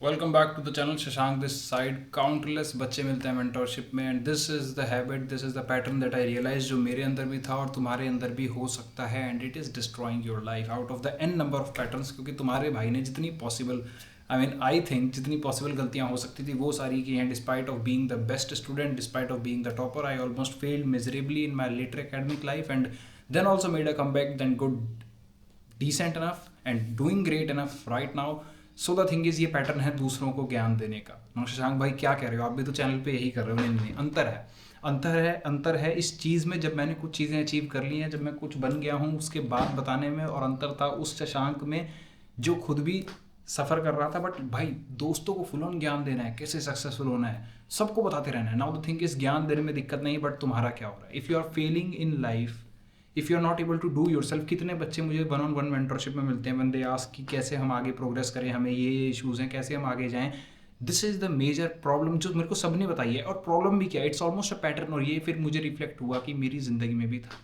Welcome back to the channel Shashank this side. Countless बच्चे मिलते हैं मेंटोरशिप में and this is the habit, this is the pattern that I realise, जो मेरे अंदर भी था और तुम्हारे अंदर भी हो सकता है। And it is destroying your life out of the n number of patterns. क्योंकि तुम्हारे भाई ने जितनी पॉसिबल, आई थिंक जितनी पॉसिबल गलतियाँ हो सकती थी वो सारी की हैं। Despite of being the best student, despite of being the topper, I almost failed miserably in my later academic life and then also made a comeback, then good, decent enough and doing great enough right now. So the thing is, ये pattern है दूसरों को ज्ञान देने का। शशांक भाई क्या कह रहे हो, आप भी तो चैनल पे यही कर रहे हो। नहीं नहीं, अंतर है इस चीज़ में। जब मैंने कुछ चीज़ें अचीव कर ली हैं, जब मैं कुछ बन गया हूँ, उसके बाद बताने में, और अंतर था उस शशांक में जो खुद भी सफ़र कर रहा था। बट भाई दोस्तों को फुल ऑन ज्ञान देना है, कैसे सक्सेसफुल होना है, सबको बताते रहना है। नाउ द थिंग इज, ज्ञान देने में दिक्कत नहीं, बट तुम्हारा क्या हो रहा है। If you are failing in life, if you are not able to do your self. कितने बच्चे मुझे वन ऑन वन मेंटरशिप में मिलते हैं, बंदे आस्क कि कैसे हम आगे प्रोग्रेस करें, हमें ये इशूज़ हैं, कैसे हम आगे जाएं। This is the major problem जो मेरे को सबने बताई है। और प्रॉब्लम भी क्या है, इट्स ऑलमोस्ट अ पैटर्न। और ये फिर मुझे रिफ्लेक्ट हुआ कि मेरी ज़िंदगी में भी था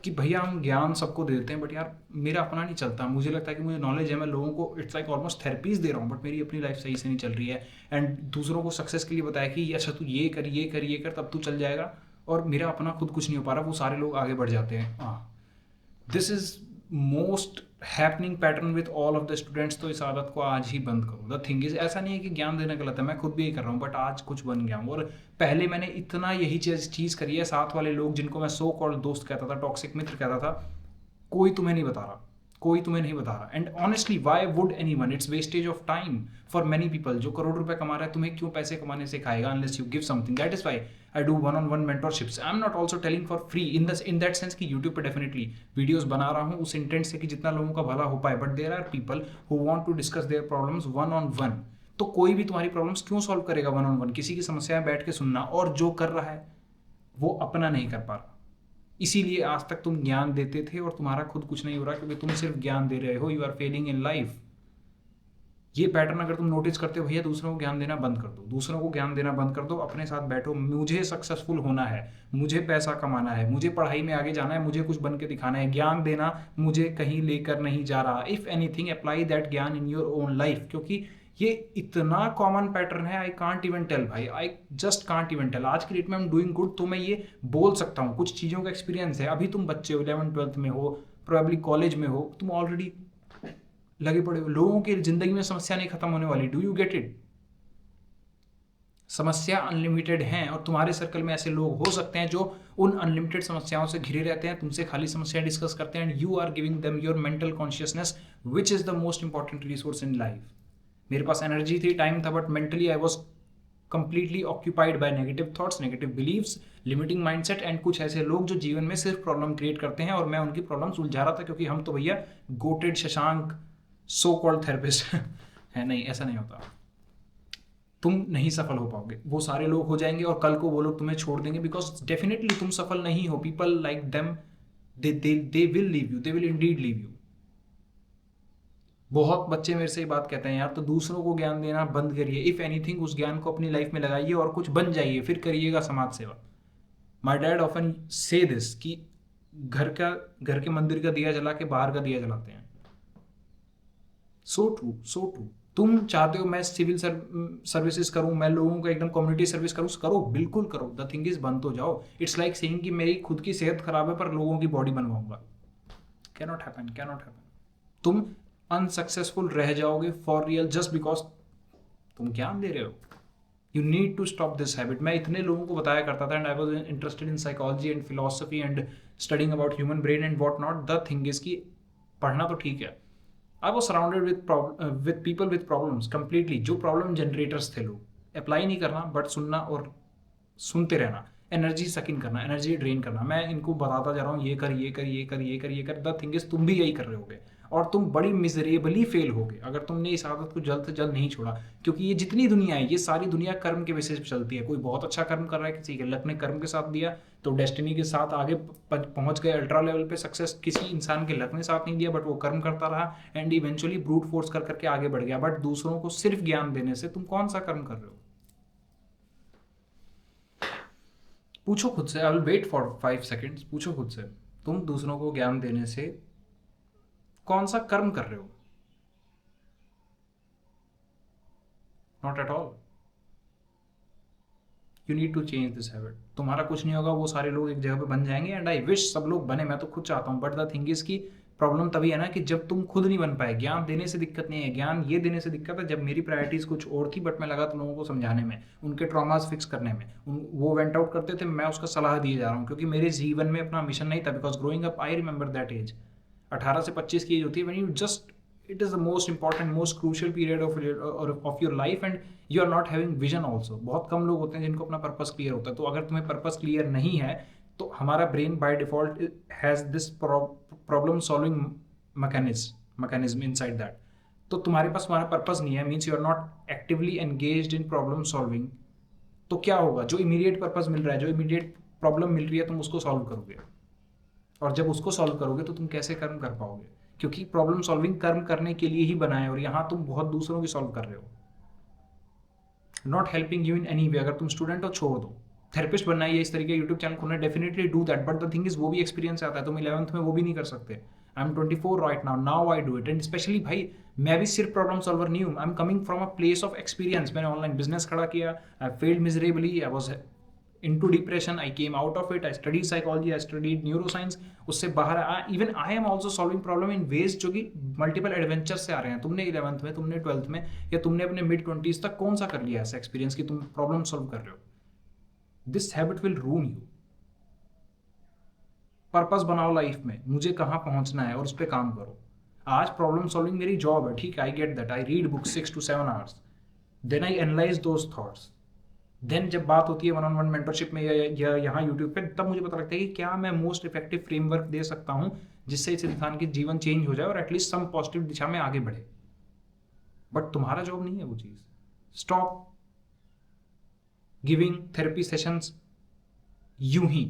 कि भैया हम ज्ञान सबको दे देते हैं, बट यार मेरा अपना नहीं चलता। मुझे लगता है कि मुझे नॉलेज है, मैं लोगों को इट्स लाइक ऑलमोस्ट थेरेपीज दे रहा हूँ, बट मेरी अपनी लाइफ सही से नहीं चल रही है। एंड दूसरों को सक्सेस के लिए बताया कि अच्छा तू ये कर ये कर ये कर, तब तू चल जाएगा। और मेरा अपना खुद कुछ नहीं हो पा रहा, वो सारे लोग आगे बढ़ जाते हैं। हाँ, this is most happening pattern with all of the students. तो इस आदत को आज ही बंद करो। द थिंग इज, ऐसा नहीं है कि ज्ञान देना गलत है, मैं खुद भी यही कर रहा हूँ, बट आज कुछ बन गया हूँ। और पहले मैंने इतना यही चीज़ करी है, साथ वाले लोग जिनको मैं सो कॉल्ड दोस्त कहता था, टॉक्सिक मित्र कहता था, कोई तुम्हें नहीं बता रहा, कोई तुम्हें नहीं बता रहा। And honestly why would any one, it's wastage of time for many people. जो करोड़ रुपए कमा रहा है, तुम्हें क्यों पैसे कमाने सिखाएगा unless you give something. That is why I do one on one mentorships. I am not also telling for free in that sense कि यूट्यूब पे डेफिनेटली वीडियोज बना रहा हूँ उस इंटेंट से कि जितना लोगों का भला हो पाए। But there are people who want to discuss their problems one on one. तो कोई भी तुम्हारी प्रॉब्लम्स क्यों सॉल्व करेगा वन ऑन वन। किसी की समस्याएं बैठ के सुनना, और जो कर रहा है वो अपना नहीं कर पा रहा। इसीलिए आज तक तुम ज्ञान देते थे और तुम्हारा खुद कुछ नहीं हो रहा, क्योंकि तुम सिर्फ ज्ञान दे रहे हो। You are failing in life. ये पैटर्न अगर तुम नोटिस करते हो, भैया दूसरों को ज्ञान देना बंद कर दो, दूसरों को ज्ञान देना बंद कर दो, अपने साथ बैठो। मुझे सक्सेसफुल होना है, मुझे पैसा कमाना है, मुझे पढ़ाई में आगे जाना है, मुझे कुछ बन के दिखाना है। ज्ञान देना मुझे कहीं लेकर नहीं जा रहा। इफ एनीथिंग अप्लाई दैट ज्ञान इन योर ओन लाइफ। क्योंकि ये इतना कॉमन पैटर्न है, आई कांट इवन टेल भाई, I just can't even tell. आज की डेट में आई एम डूइंग गुड, तो मैं ये बोल सकता हूँ, कुछ चीज़ों का एक्सपीरियंस है। अभी तुम बच्चे हो, 11th 12th में हो, प्रोबेबली कॉलेज में हो, तुम ऑलरेडी लगे पड़े हो। लोगों की जिंदगी में समस्या नहीं खत्म होने वाली। Do you get it. समस्या अनलिमिटेड हैं, और तुम्हारे सर्कल में ऐसे लोग हो सकते हैं जो उन अनलिमिटेड समस्याओं से घिरे रहते हैं, तुमसे खाली समस्या डिस्कस करते हैं। And you are giving them your mental consciousness, which is the most important resource in life. मेरे पास एनर्जी थी, टाइम था, but mentally I was completely occupied by negative thoughts, negative believes, limiting mindset and कुछ ऐसे लोग जो जीवन में सिर्फ प्रॉब्लम क्रिएट करते हैं। और मैं उनकी प्रॉब्लम सुलझा रहा था, क्योंकि हम तो भैया GOATed Shashank so called therapist है। नहीं, ऐसा नहीं होता। तुम नहीं सफल हो पाओगे, वो सारे लोग हो जाएंगे और कल को वो लोग तुम्हें छोड़ देंगे, बिकॉज डेफिनेटली तुम सफल नहीं हो। People like them, they will leave you, they will Indeed leave you. बहुत बच्चे मेरे से ये बात कहते हैं, यार तो दूसरों को ज्ञान देना बंद करिए। इफ एनीथिंग, उस ज्ञान को अपनी लाइफ में लगाइए और कुछ बन जाइए, फिर करिएगा समाज सेवा। माई डैड ऑफन से दिस कि घर के मंदिर का दिया जला के बाहर का दिया जलाते हैं। So true, so true. तुम चाहते हो मैं सिविल सर्विसेज करूं, मैं लोगों को एकदम कम्युनिटी सर्विस करूं, करो, बिल्कुल करो। द थिंग इज, बन तो जाओ। इट्स लाइक सेइंग कि मेरी खुद की सेहत खराब है पर लोगों की बॉडी बनवाऊंगा। Cannot happen, cannot happen. तुम अनसक्सेसफुल रह जाओगे फॉर रियल, जस्ट बिकॉज तुम ज्ञान दे रहे हो। You need to stop this habit. मैं इतने लोगों को बताया करता था, and I was interested in psychology and philosophy and studying about human brain and what not. The thing is कि पढ़ना तो ठीक है, I was surrounded with people with problems completely, जो प्रॉब्लम जनरेटर्स थे। लोग अप्लाई नहीं करना, बट सुनना और सुनते रहना, एनर्जी सक इन करना, एनर्जी ड्रेन करना। मैं इनको बताता जा रहा हूँ, ये कर ये कर ये कर ये कर ये कर। द थिंग इज, तुम भी यही कर रहे होगे, और तुम बड़ी मिजरेबली फेल होगे अगर तुमने इस आदत को जल्द से जल्द नहीं छोड़ा। क्योंकि ये जितनी दुनिया है, ये सारी दुनिया कर्म के बेसिस पे चलती है। कोई बहुत अच्छा कर्म कर रहा है, किसी के लक ने कर्म के साथ दिया तो डेस्टिनी के साथ आगे पहुंच गए अल्ट्रा लेवल पे सक्सेस। किसी इंसान के लक ने साथ नहीं दिया, बट वो कर्म करता रहा एंड इवेंचुअली ब्रूट फोर्स कर करके आगे बढ़ गया। बट दूसरों को सिर्फ ज्ञान देने से तुम कौन सा कर्म कर रहे हो, पूछो खुद से। I will wait for 5 seconds. पूछो खुद से, तुम दूसरों को ज्ञान देने से कौन सा कर्म कर रहे हो। Not at all. You need to change this habit. तुम्हारा कुछ नहीं होगा, वो सारे लोग एक जगह पे बन जाएंगे, एंड आई विश सब लोग बने, मैं तो खुद चाहता हूँ, बट द थिंग इज की प्रॉब्लम तभी है ना कि जब तुम खुद नहीं बन पाए। ज्ञान देने से दिक्कत नहीं है, ज्ञान ये देने से दिक्कत है जब मेरी प्रायोरिटीज़ कुछ और थी, बट मैं लगा तुम लोगों को समझाने में, उनके ट्रॉमास फिक्स करने में, वो वेंट आउट करते थे, मैं उसका सलाह दिए जा रहा हूँ, क्योंकि मेरे जीवन में अपना मिशन नहीं था। Because growing up I remember that age, 18 से 25 की एज होती है, when you just, it is the most important, most crucial period of your life, and you are not having vision also। बहुत कम लोग होते हैं जिनको अपना पर्पस क्लियर होता है। तो अगर तुम्हें पर्पस क्लियर नहीं है, तो हमारा brain by default has this problem solving mechanism inside that. तो तुम्हारे पास तुम्हारा पर्पस नहीं है, means you are not actively engaged in problem solving. तो क्या होगा, जो इमीडिएट पर्पस मिल रहा है, जो इमीडिएट प्रॉब्लम मिल रही है, तुम उसको सॉल्व करोगे, और जब उसको सॉल्व करोगे तो तुम कैसे कर्म कर पाओगे, क्योंकि प्रॉब्लम सॉल्विंग कर्म करने के लिए ही बना है, और यहां तुम बहुत दूसरों की सॉल्व कर रहे हो, not helping you in any way. अगर तुम स्टूडेंट हो, छोड़ दो। थेरेपिस्ट बनना है, इस तरीके यूट्यूब चैनल खोलना, definitely do that, but the thing is वो भी एक्सपीरियंस आता है, तुम 11th में वो भी नहीं कर सकते। I am 24 right now I do it, and specially भाई मैं भी सिर्फ प्रॉब्लम सॉल्वर नहीं हूँ, I am coming from a place of experience. मैंने ऑनलाइन बिजनेस खड़ा किया, I failed miserably, I was into depression, I came out of it, I studied psychology, I studied neuroscience, उससे बाहर even I am also solving problem in ways जो कि multiple adventures से आ रहे हैं। तुमने 11th में, तुमने 12th में, या तुमने अपने mid 20s तक कौन सा कर लिया ऐसा एक्सपीरियंस कि तुम प्रॉब्लम सॉल्व कर रहे हो। This habit will ruin you. Purpose बनाओ लाइफ में, मुझे कहाँ पहुंचना है और उस पर काम करो। आज प्रॉब्लम सॉल्विंग मेरी जॉब है, ठीक है, I get that, I read book 6 to 7 hours, then I analyse those thoughts, then जब बात होती है वन ऑन वन मेंटरशिप में या यहाँ यूट्यूब पे, तब मुझे पता लगता है कि क्या मैं मोस्ट इफेक्टिव फ्रेमवर्क दे सकता हूँ जिससे इस इंसान की जीवन चेंज हो जाए और एटलीस्ट सम पॉजिटिव दिशा में आगे बढ़े। बट तुम्हारा जॉब नहीं है वो चीज़। स्टॉप गिविंग थेरेपी सेशंस यूं ही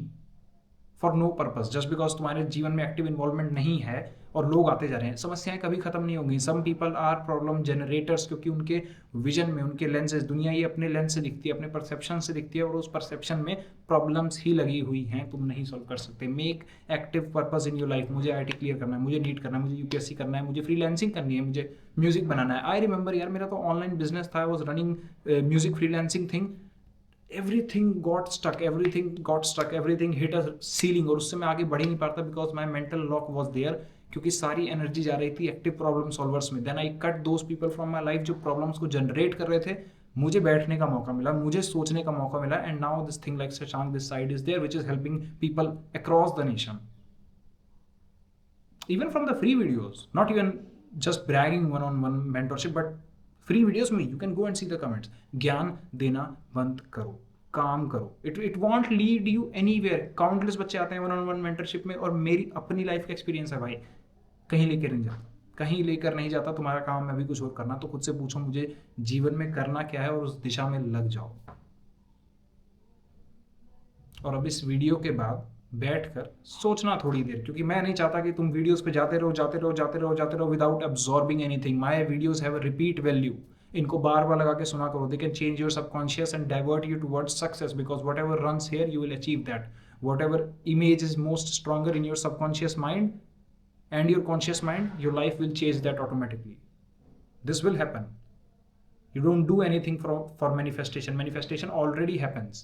for no purpose, just because तुम्हारे जीवन में एक्टिव इन्वॉल्वमेंट नहीं है और लोग आते जा रहे हैं। समस्याएं कभी खत्म नहीं होंगी। Some people are problem generators, क्योंकि उनके विजन में, उनके लेंसेज, दुनिया ये अपने लेंस से दिखती है, अपने परसेप्शन से दिखती है, और उस परसेप्शन में प्रॉब्लम्स ही लगी हुई हैं, तुम नहीं सॉल्व कर सकते। Make active purpose in your life. मुझे आईटी क्लियर करना है, मुझे नीट करना है, मुझे यूपीएससी करना है, मुझे फ्रीलांसिंग करनी है, मुझे म्यूजिक बनाना है। आई रिमेंबर यार, मेरा तो ऑनलाइन बिजनेस था, I was running music freelancing thing, everything got stuck, everything hit a ceiling, और उससे मैं आगे बढ़ ही नहीं पाता because my mental lock was there, क्योंकि सारी एनर्जी जा रही थी एक्टिव प्रॉब्लम सॉल्वर्स में। Then I cut those people from my life जो प्रॉब्लम्स को जनरेट कर रहे थे। मुझे बैठने का मौका मिला, मुझे सोचने का मौका मिला, and now this thing like Shashank this side is there which is helping people across the nation, even from the free videos, not even just bragging one-on-one mentorship, but free videos में you can go and see the comments। ज्ञान देना बंद करो, काम करो। It won't lead you anywhere। Countless बच्चे आते हैं one-on-one mentorship में, और मेरी अपनी लाइफ का एक्सपीरियंस है भाई, कहीं लेकर नहीं जाता, कहीं लेकर नहीं जाता। तुम्हारा काम है अभी कुछ और करना, तो खुद से पूछो मुझे जीवन में करना क्या है, और उस दिशा में लग जाओ। और अब इस वीडियो के बाद बैठकर सोचना थोड़ी देर, क्योंकि मैं नहीं चाहता कि तुम वीडियोस पे जाते रहो without absorbing anything. My videos have a repeat value. इनको बार बार लगा के सुना करो। They can change your subconscious and divert you towards success, because what ever runs here you will achieve that. What ever image is most stronger in your subconscious mind and your conscious mind, your life will change that automatically. This will happen. You don't do anything for manifestation. Manifestation already happens.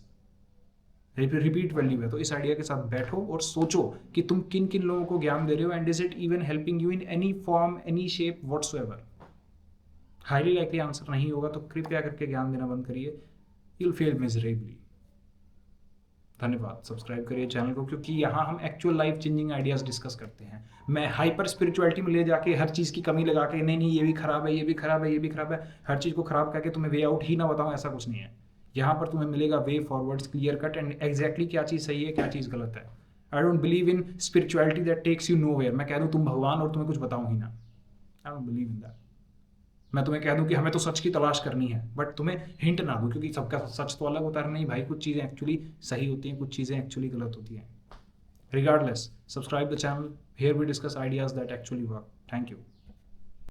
Repeat value है। तो इस idea के साथ बैठो और सोचो कि तुम किन किन लोगों को ज्ञान दे रहे हो, and is it even helping you in any form, any shape, whatsoever. Highly likely answer नहीं होगा तो कृपया करके ज्ञान देना बंद करिए। You will fail miserably. धन्यवाद। सब्सक्राइब करिए चैनल को, क्योंकि यहाँ हम actual life changing ideas discuss करते हैं। मैं हाइपर स्पिरिचुअलिटी में ले जाके हर चीज़ की कमी लगा के, नहीं ये भी खराब है, ये भी खराब है, ये भी खराब है, हर चीज़ को खराब करके तुम्हें वे आउट ही ना बताऊँ, ऐसा कुछ नहीं है। यहाँ पर तुम्हें मिलेगा way forwards, clear cut, and exactly क्या चीज़ सही है, क्या चीज़ गलत है। I don't believe in spirituality that takes you nowhere. मैं कह दूँ तुम भगवान और तुम्हें कुछ बताऊँ ही ना। आई डोंट बिलीव इन दैट। मैं तुम्हें कह दूं कि हमें तो सच की तलाश करनी है, बट तुम्हें हिंट ना दूं, क्योंकि सबका सच तो अलग होता है। नहीं भाई, कुछ चीज़ें एक्चुअली सही होती हैं, कुछ चीज़ें एक्चुअली गलत होती हैं। Regardless, subscribe the channel. Here we discuss ideas that actually work. Thank you.